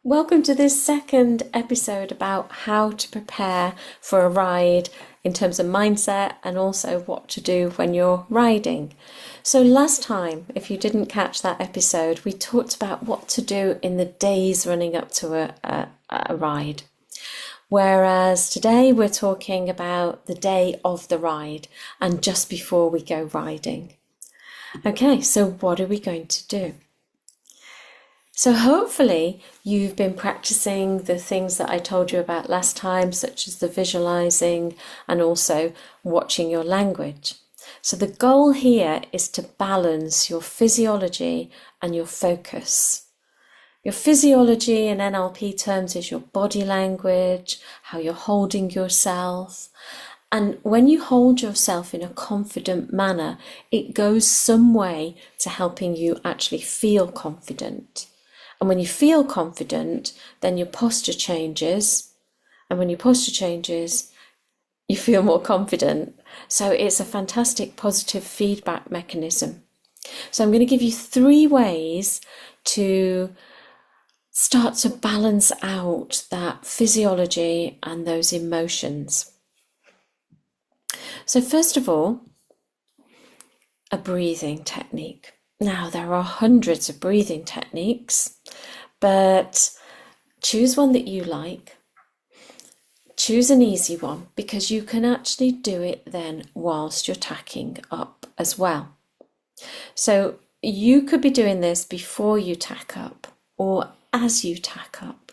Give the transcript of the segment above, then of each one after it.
Welcome to this second episode about how to prepare for a ride in terms of mindset and also what to do when you're riding. So, last time, if you didn't catch that episode, we talked about what to do in the days running up to a ride. Whereas today we're talking about the day of the ride and just before we go riding. Okay, so what are we going to do? So hopefully you've been practicing the things that I told you about last time, such as the visualizing and also watching your language. So the goal here is to balance your physiology and your focus. Your physiology in NLP terms is your body language, how you're holding yourself. And when you hold yourself in a confident manner, it goes some way to helping you actually feel confident. And when you feel confident, then your posture changes. And when your posture changes, you feel more confident. So it's a fantastic positive feedback mechanism. So I'm going to give you 3 ways to start to balance out that physiology and those emotions. So first of all, a breathing technique. Now, there are hundreds of breathing techniques, but choose one that you like. Choose an easy one because you can actually do it then whilst you're tacking up as well. So you could be doing this before you tack up or as you tack up.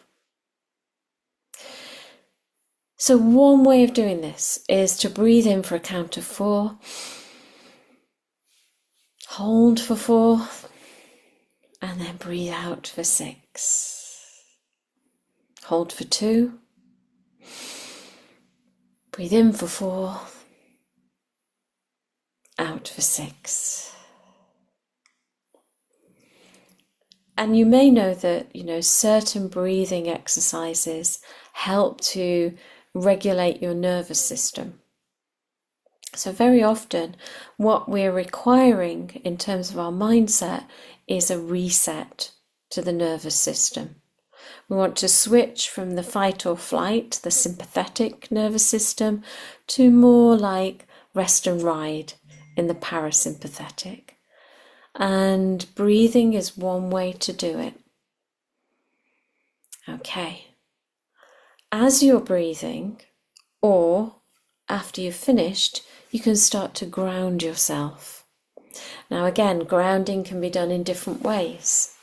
So one way of doing this is to breathe in for a count of 4. Hold for 4 and then breathe out for 6. Hold for 2. Breathe in for 4. Out for 6. And you may know that, certain breathing exercises help to regulate your nervous system. So very often what we're requiring in terms of our mindset is a reset to the nervous system. We want to switch from the fight or flight, the sympathetic nervous system, to more like rest and ride in the parasympathetic. And breathing is one way to do it. Okay. As you're breathing, or after you've finished, you can start to ground yourself. Now again, grounding can be done in different ways.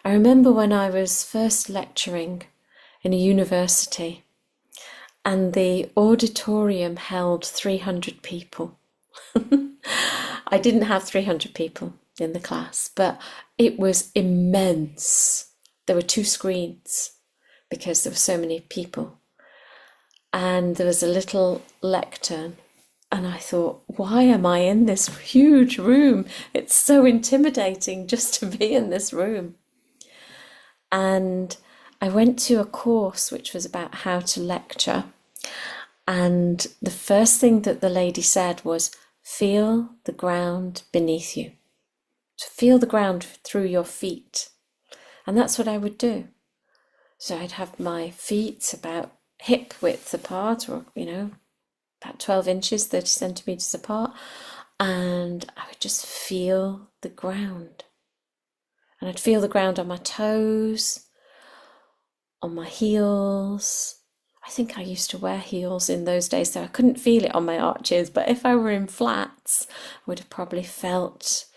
I remember when I was first lecturing in a university and the auditorium held 300 people. I didn't have 300 people in the class, but it was immense. There were 2 screens because there were so many people. And there was a little lectern. And I thought, why am I in this huge room? It's so intimidating just to be in this room. And I went to a course which was about how to lecture. And the first thing that the lady said was, feel the ground beneath you. To feel the ground through your feet. And that's what I would do. So I'd have my feet about hip width apart, or, about 12 inches, 30 centimeters apart. And I would just feel the ground. And I'd feel the ground on my toes, on my heels. I think I used to wear heels in those days, so I couldn't feel it on my arches. But if I were in flats, I would have probably felt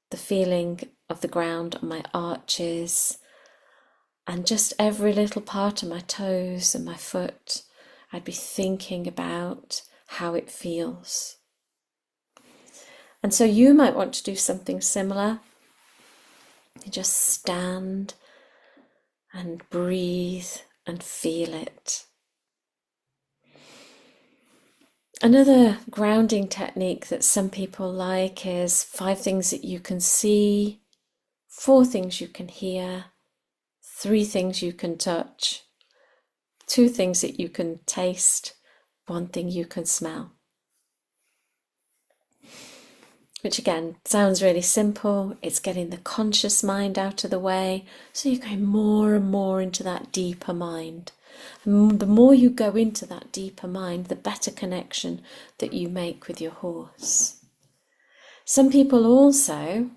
the feeling of the ground on my arches and just every little part of my toes and my foot. I'd be thinking about how it feels. And so you might want to do something similar. You just stand and breathe and feel it. Another grounding technique that some people like is 5 things that you can see, 4 things you can hear, 3 things you can touch, 2 things that you can taste, 1 thing you can smell. which again sounds really simple. It's getting the conscious mind out of the way, so you're going more and more into that deeper mind. And the more you go into that deeper mind, the better connection that you make with your horse. Some people also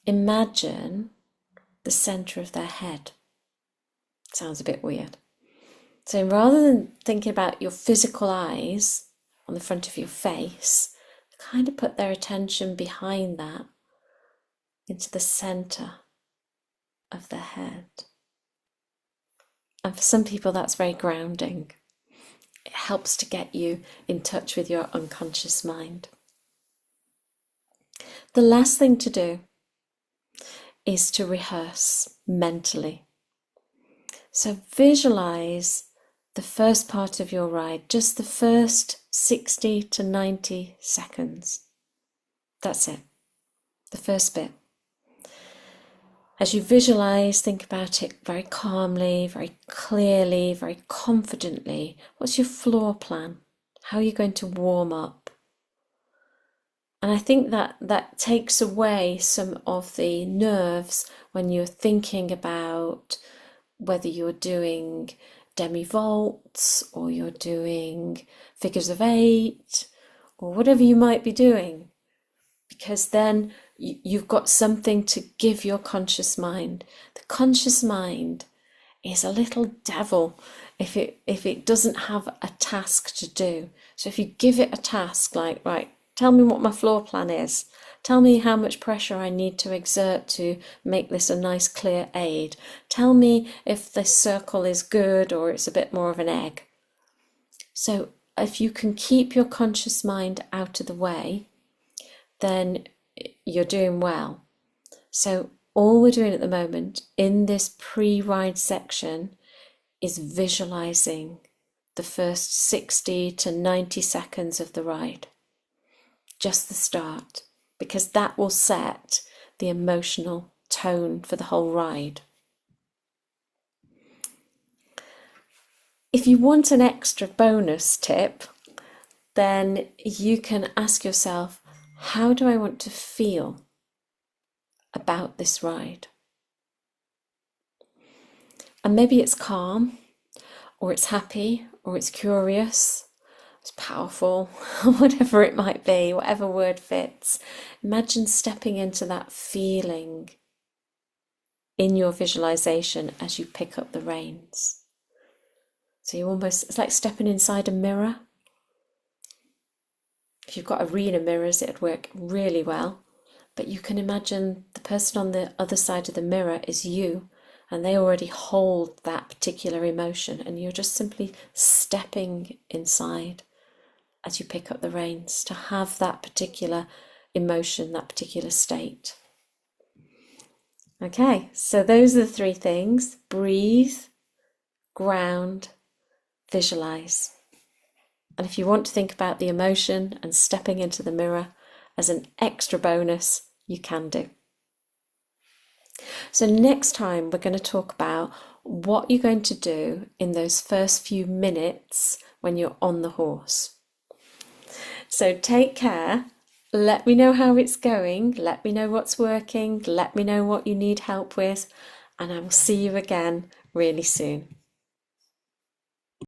imagine the centre of their head. Sounds a bit weird. So rather than thinking about your physical eyes on the front of your face, kind of put their attention behind that into the centre of their head. And for some people that's very grounding. It helps to get you in touch with your unconscious mind. The last thing to do is to rehearse mentally. So visualize the first part of your ride, just the first 60 to 90 seconds. That's it, the first bit. As you visualize, think about it very calmly, very clearly, very confidently. What's your floor plan? How are you going to warm up? And I think that takes away some of the nerves when you're thinking about whether you're doing demi-volts or you're doing figures of 8 or whatever you might be doing, because then you've got something to give your conscious mind. The conscious mind is a little devil if it doesn't have a task to do. So if you give it a task like, right, tell me what my floor plan is, tell me how much pressure I need to exert to make this a nice clear aid, tell me if this circle is good or it's a bit more of an egg. So if you can keep your conscious mind out of the way, then you're doing well. So all we're doing at the moment in this pre-ride section is visualizing the first 60 to 90 seconds of the ride. Just the start, because that will set the emotional tone for the whole ride. If you want an extra bonus tip, then you can ask yourself, how do I want to feel about this ride? And maybe it's calm, or it's happy, or it's curious, it's powerful, whatever it might be, whatever word fits. Imagine stepping into that feeling in your visualization as you pick up the reins. So it's like stepping inside a mirror. If you've got arena mirrors, it'd work really well. But you can imagine the person on the other side of the mirror is you, and they already hold that particular emotion, and you're just simply stepping inside as you pick up the reins to have that particular emotion, that particular state. Okay, so those are the 3 things: breathe, ground, visualize. And if you want to think about the emotion and stepping into the mirror as an extra bonus, you can do. So next time we're going to talk about what you're going to do in those first few minutes when you're on the horse. So take care. Let me know how it's going. Let me know what's working. Let me know what you need help with. And I will see you again really soon.